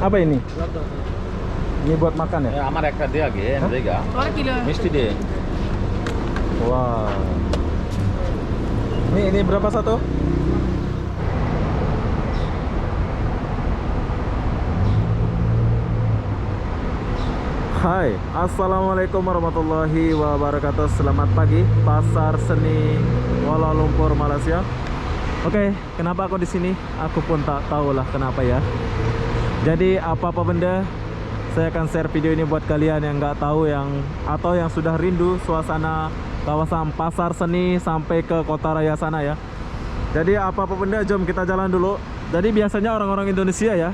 Apa ini? Ini buat makan ya? আমার একটা দে আগে দেখা মিষ্টি দে Wow. Ini berapa satu? Hai, assalamualaikum warahmatullahi wabarakatuh. Selamat pagi, Pasar Seni Kuala Lumpur, Malaysia. Oke, kenapa aku di sini? Aku pun tak tahu lah kenapa ya. Jadi apa-apa benda, saya akan share video ini buat kalian yang nggak tahu atau yang sudah rindu suasana kawasan Pasar Seni sampai ke Kota Raya sana ya. Jadi apa-apa benda, jom kita jalan dulu. Jadi biasanya orang-orang Indonesia ya,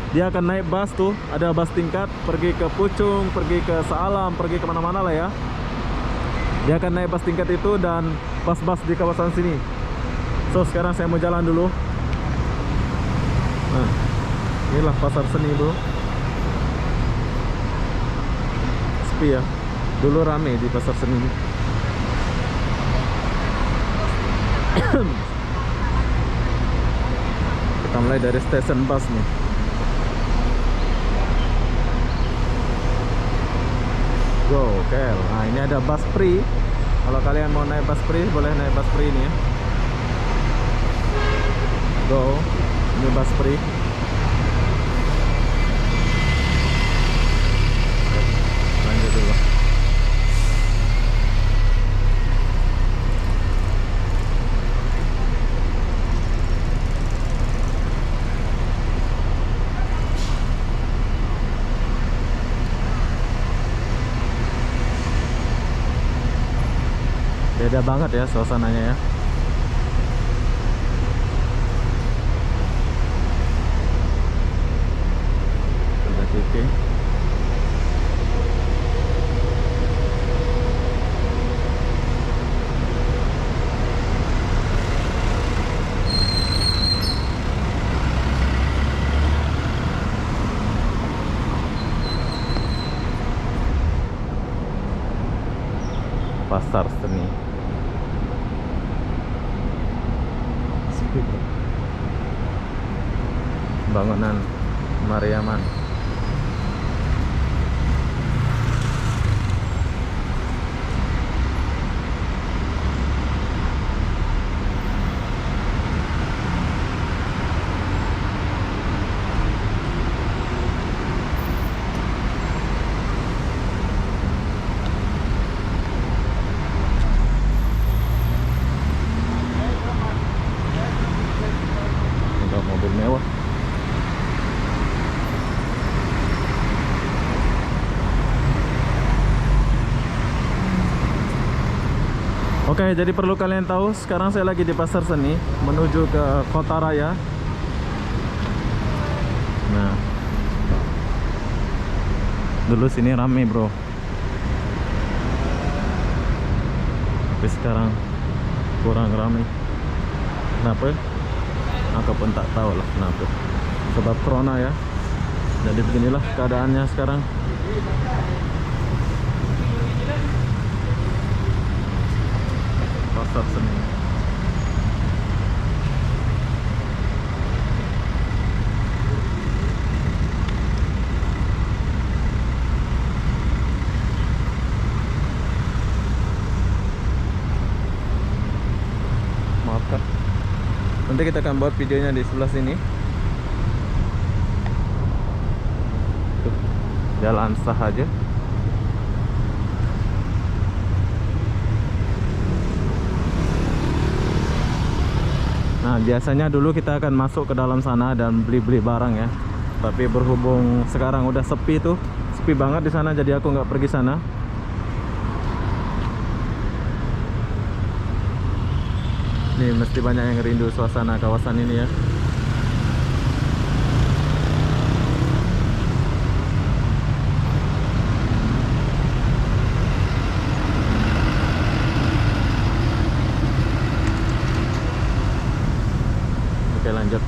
dia akan naik bus tuh, ada bus tingkat pergi ke Puchong, pergi ke Saalam, pergi kemana-mana lah ya. Dia akan naik bus tingkat itu dan bus-bus di kawasan sini. So sekarang saya mau jalan dulu. Nah, inilah Pasar Seni bro. Sepi ya. Dulu rame di Pasar Seni ini. Kita mulai dari stesen bus nih. Go, Kel. Nah, ini ada bus free. Kalau kalian mau naik bus free, boleh naik bus free ini ya. Go. Ini bus free. Lanjut dulu. Beda banget ya suasananya ya. Udah titik. Pasar Seni. Bangunan Mariaman. Ada mobil mewah. Oke, jadi perlu kalian tahu, sekarang saya lagi di Pasar Seni menuju ke Kota Raya. Nah, dulu sini rame bro, tapi sekarang kurang rame. Kenapa? Aku pun tak tahu lah kenapa. Sebab corona ya. Jadi beginilah keadaannya sekarang. Pasar Seni. Maafkan. Nanti kita akan buat videonya di sebelah sini. Tuh, jalan sah aja. Nah, biasanya dulu kita akan masuk ke dalam sana dan beli-beli barang ya. Tapi berhubung sekarang udah sepi tuh, sepi banget di sana, jadi aku nggak pergi sana. Nih, mesti banyak yang rindu suasana kawasan ini ya. Oke, lanjut.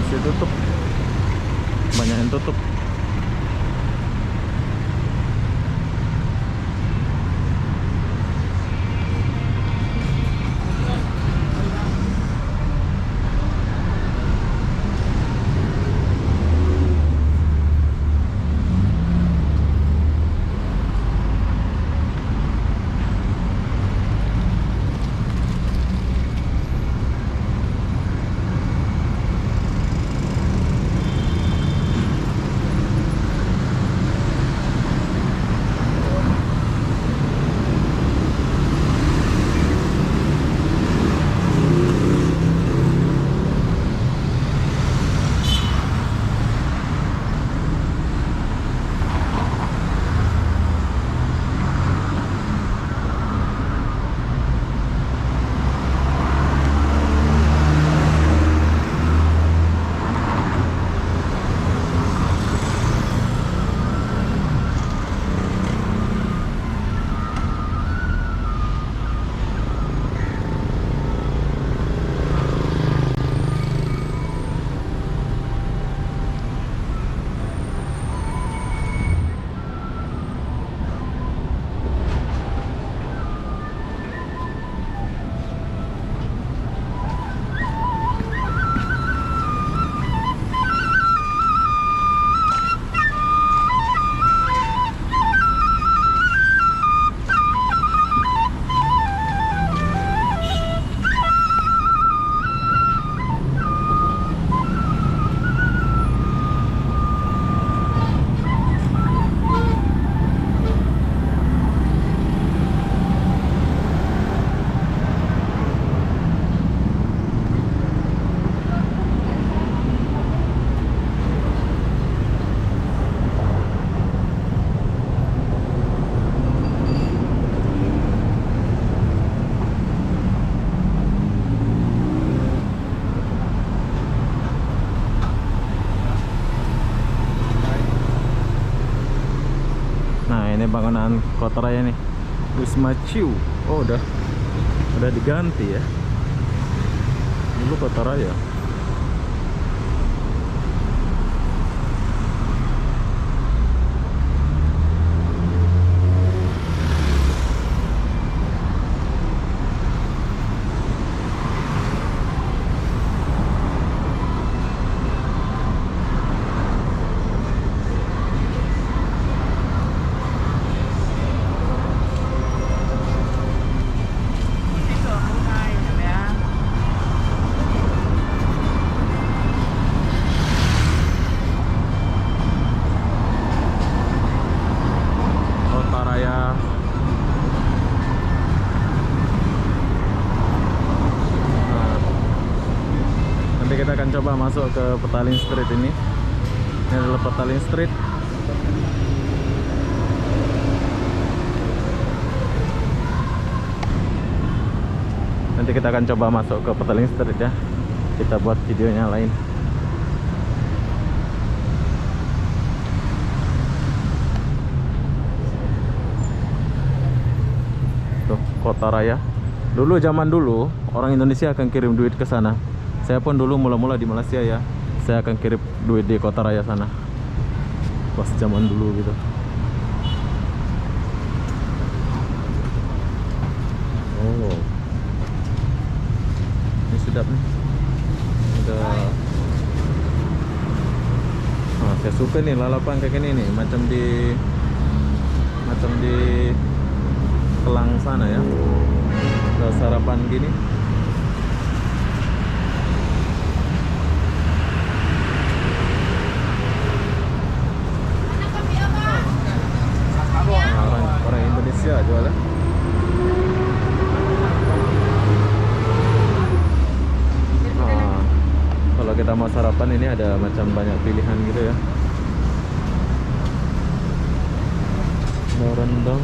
Masih tutup. Banyak yang tutup. Nah, ini bangunan Kota Raya nih, Wisma Ciu. Oh, udah diganti ya. Dulu Kota Raya. Kota Raya. Nah, nanti kita akan coba masuk ke Petaling Street ini. Ini adalah Petaling Street. Nanti kita akan coba masuk ke Petaling Street ya. Kita buat videonya lain. Tuh, Kota Raya. Dulu zaman dulu orang Indonesia akan kirim duit ke sana. Saya pun dulu mula-mula di Malaysia ya. Saya akan kirim duit di Kota Raya sana. Pas zaman dulu gitu. Oh. Ini sedap nih. Ada. Oh, saya suka nih lalapan kayak gini nih, macam di Kelang sana ya. Ada sarapan gini. Orang Indonesia jualan. Kalau kita mau sarapan ini ada macam banyak pilihan gitu ya. Ada rendang,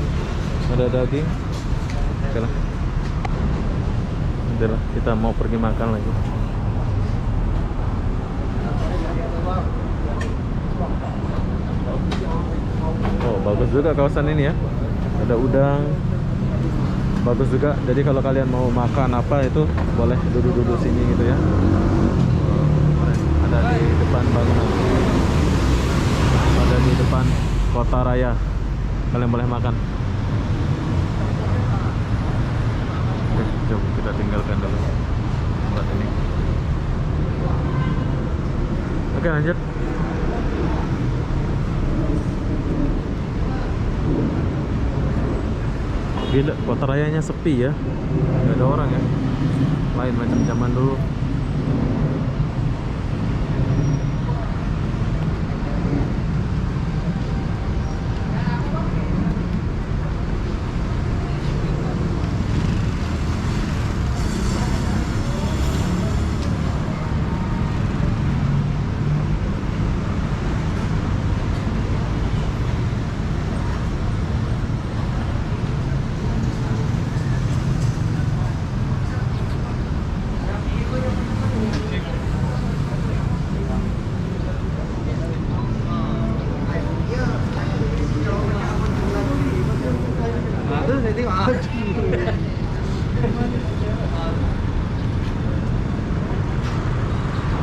ada daging. Oke lah. Udah lah, kita mau pergi makan lagi. Oh, bagus juga kawasan ini ya. Ada udang. Bagus juga. Jadi kalau kalian mau makan apa itu boleh duduk-duduk sini gitu ya. Ada di depan bangunan. Ada di depan Kota Raya. Kalian boleh makan. Oke, coba kita tinggalkan dulu tempat ini. Oke, lanjut. Gila, Kota Rayanya sepi ya. Nggak ada orang ya. Lain macam zaman dulu.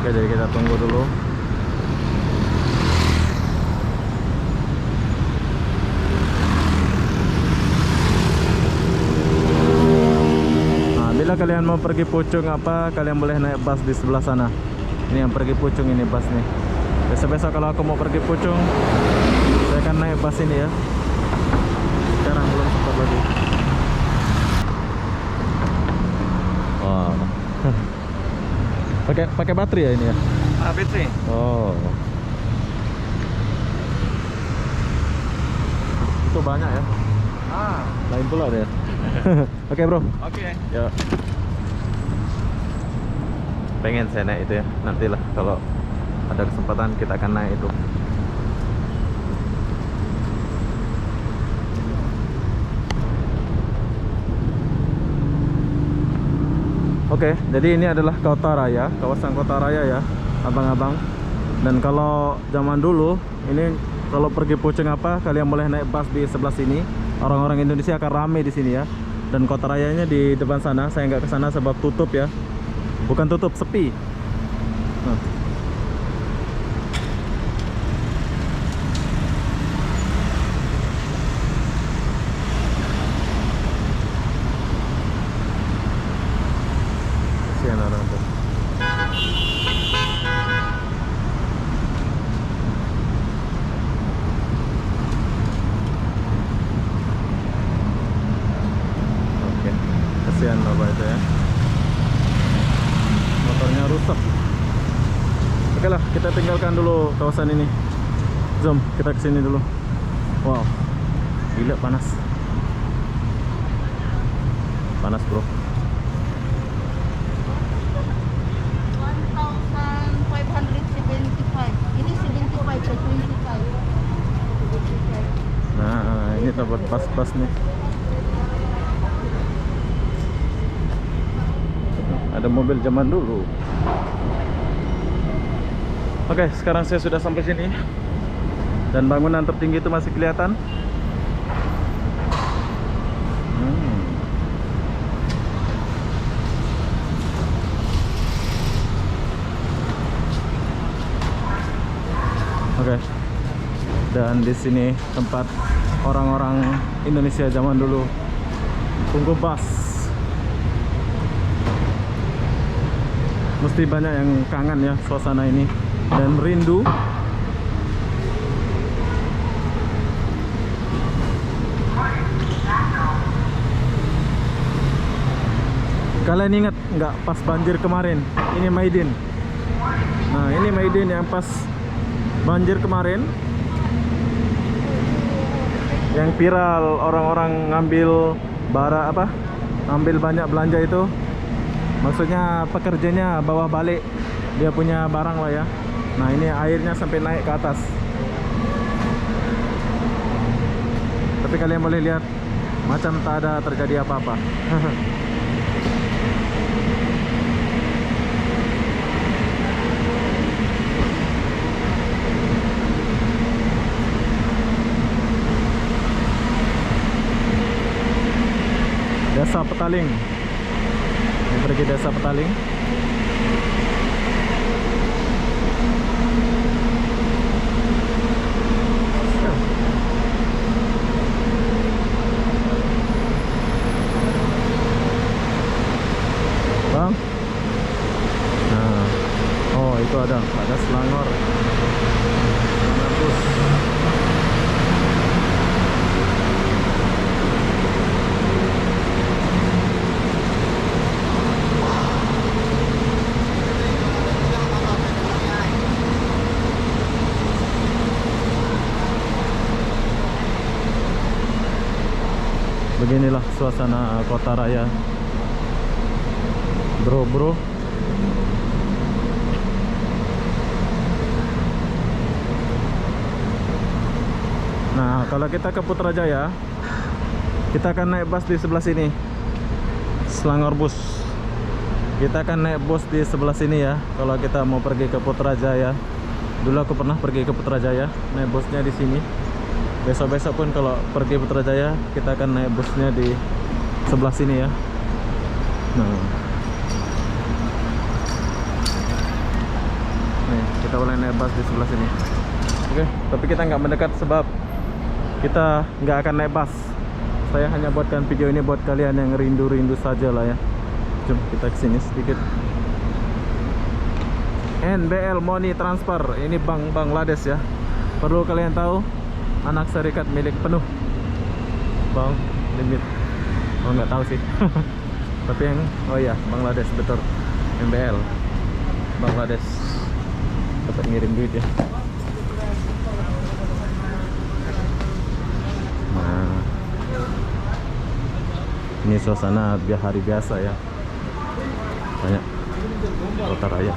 Oke, jadi kita tunggu dulu. Nah, bila kalian mau pergi Puchong apa, kalian boleh naik bus di sebelah sana. Ini yang pergi Puchong ini bus nih. Besok-besok kalau aku mau pergi Puchong, saya akan naik bus ini ya. Sekarang belum sempat lagi. Wow. Pakai baterai ya ini ya? Baterai. Oh. Itu banyak ya? Lain pula deh. Oke, bro. Oke. Ya. Pengen saya naik itu ya. Nantilah kalau ada kesempatan kita akan naik itu. Oke, jadi ini adalah Kota Raya, kawasan Kota Raya ya, abang-abang. Dan kalau zaman dulu, ini kalau pergi Pucheng apa, kalian boleh naik bus di sebelah sini. Orang-orang Indonesia akan ramai di sini ya. Dan kota rayanya di depan sana. Saya nggak ke sana sebab tutup ya. Bukan tutup, sepi. Nah. Kasihan orang tuh. Oke, kasihan bapak itu ya. Motornya rusak. Oke lah, kita tinggalkan dulu kawasan ini. Zoom, kita kesini dulu. Wow, gila panas. Panas bro. 1,575. Ini 75 ke 25. Nah, ini tempat pas-pas nih. Ada mobil zaman dulu. Oke, sekarang saya sudah sampai sini. Dan bangunan tertinggi itu masih kelihatan. Oke. Dan di sini tempat orang-orang Indonesia zaman dulu tunggu bus. Mesti banyak yang kangen ya suasana ini dan rindu. Kalian ingat nggak pas banjir kemarin? Ini Maiden. Nah, ini Maiden yang pas banjir kemarin, yang viral orang-orang ngambil ngambil banyak belanja itu. Maksudnya pekerjanya bawa balik dia punya barang lah ya. Nah, ini airnya sampai naik ke atas. Tapi kalian boleh lihat macam tak ada terjadi apa-apa. Desa Petaling. Ini pergi Desa Petaling. Bang. Nah. Oh, itu ada Selangor. Selangor bus. Beginilah suasana kota raya, bro. Nah, kalau kita ke Putrajaya, kita akan naik bus di sebelah sini, Selangor bus. Kita akan naik bus di sebelah sini ya. Kalau kita mau pergi ke Putrajaya, dulu aku pernah pergi ke Putrajaya, naik busnya di sini. Besok-besok pun kalau pergi Putrajaya, kita akan naik busnya di sebelah sini ya. Nah, nih kita boleh naik bus di sebelah sini. Oke, tapi kita nggak mendekat sebab kita nggak akan naik bus. Saya hanya buatkan video ini buat kalian yang rindu-rindu saja lah ya. Jom kita kesini sedikit. NBL Money Transfer, ini Bank Bangladesh ya. Perlu kalian tahu, anak serikat milik penuh Bank Limit. Oh, nggak tahu sih. Tapi yang oh ya, Bangladesh betul. NBL Bangladesh dapat ngirim duit ya. Nah, ini suasana hari biasa ya. Banyak kota raya.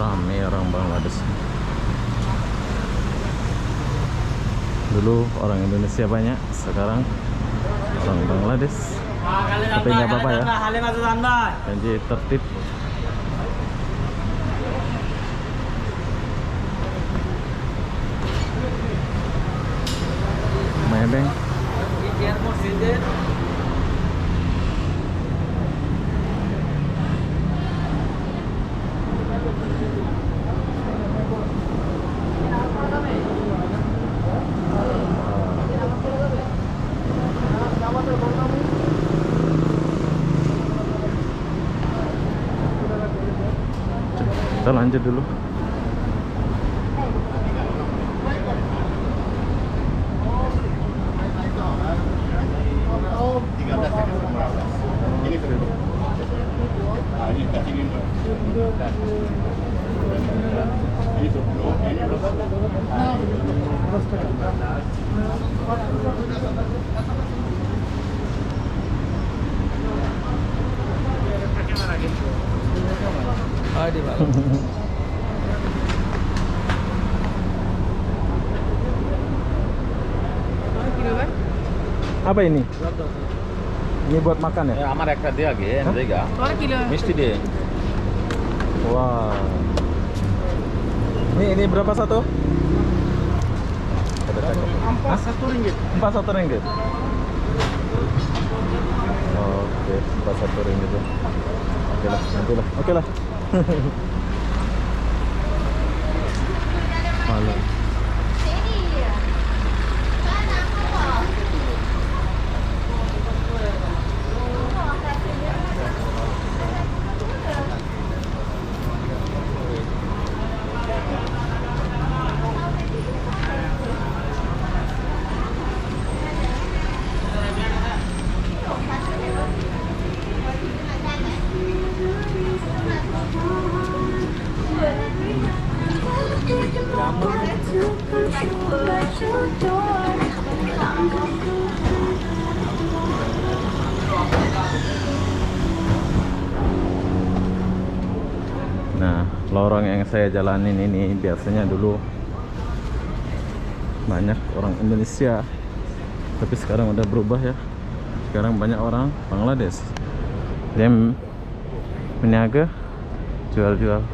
Rame ya. orang Bangladesh. Dulu orang Indonesia banyak, sekarang orang Bangladesh. Tapi nggak apa-apa ya, janji tertib. Mayabeng. Kita lanjut dulu. Apa ini? Ini buat makan ya? আমার একটা দে আগে দেগা মিষ্টি দে Wah. Ini berapa satu? Ampas RM1 Rp41. Oke, Rp41 ya. Oke lah, nanti lah. Oke lah. Malu. Nah, lorong yang saya jalanin ini biasanya dulu banyak orang Indonesia, tapi sekarang udah berubah ya. Sekarang banyak orang Bangladesh. Dia meniaga, jual-jual.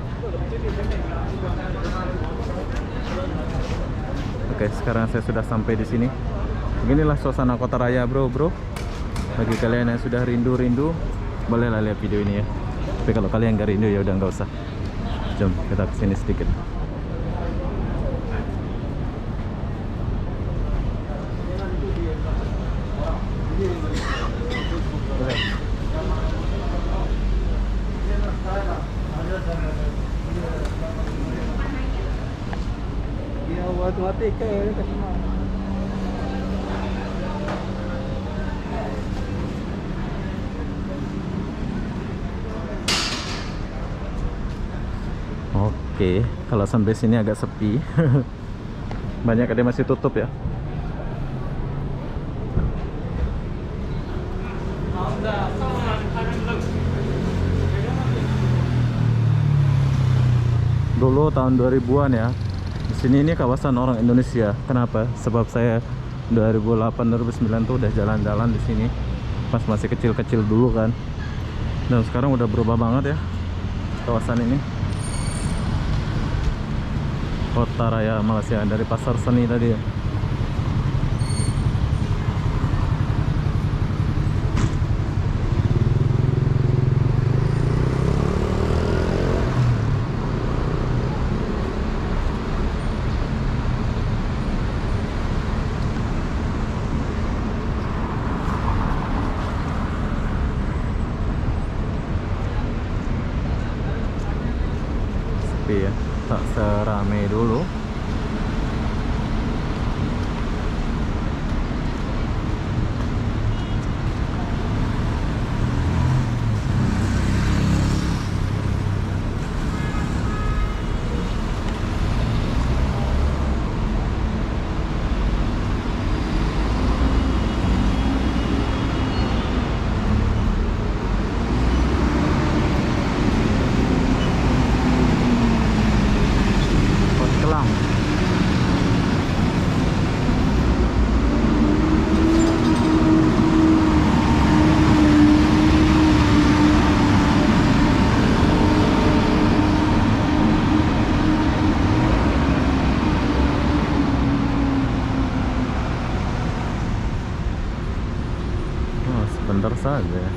Oke, sekarang saya sudah sampai di sini. Beginilah suasana kota raya, bro. Bagi kalian yang sudah rindu, bolehlah lihat video ini ya. Tapi kalau kalian nggak rindu ya udah nggak usah. Jom kita kesini sedikit. Oke, kalau sampai sini agak sepi. Banyak ada masih tutup ya. Dulu tahun 2000-an ya. Di sini ini kawasan orang Indonesia. Kenapa? Sebab saya 2008 2009 tuh udah jalan-jalan di sini pas masih kecil-kecil dulu kan. Dan sekarang udah berubah banget ya kawasan ini. Kota Raya Malaysia dari Pasar Seni tadi ya. Sepi ya, tak seramai dulu. Oh, sebentar saja.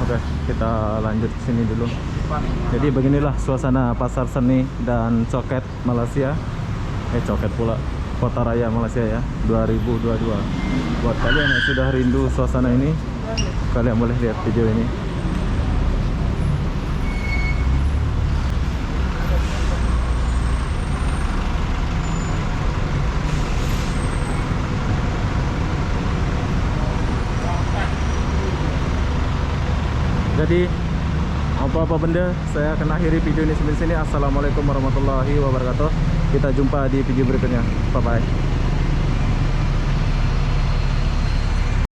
Oke, kita lanjut ke sini dulu. Jadi beginilah suasana pasar seni dan coket Malaysia. Coket pula, Kota Raya Malaysia ya, 2022. Buat kalian yang sudah rindu suasana ini, kalian boleh lihat video ini. Jadi apa-apa benda, saya akan akhiri video ini sampai sini. Assalamualaikum warahmatullahi wabarakatuh. Kita jumpa di video berikutnya. Bye bye.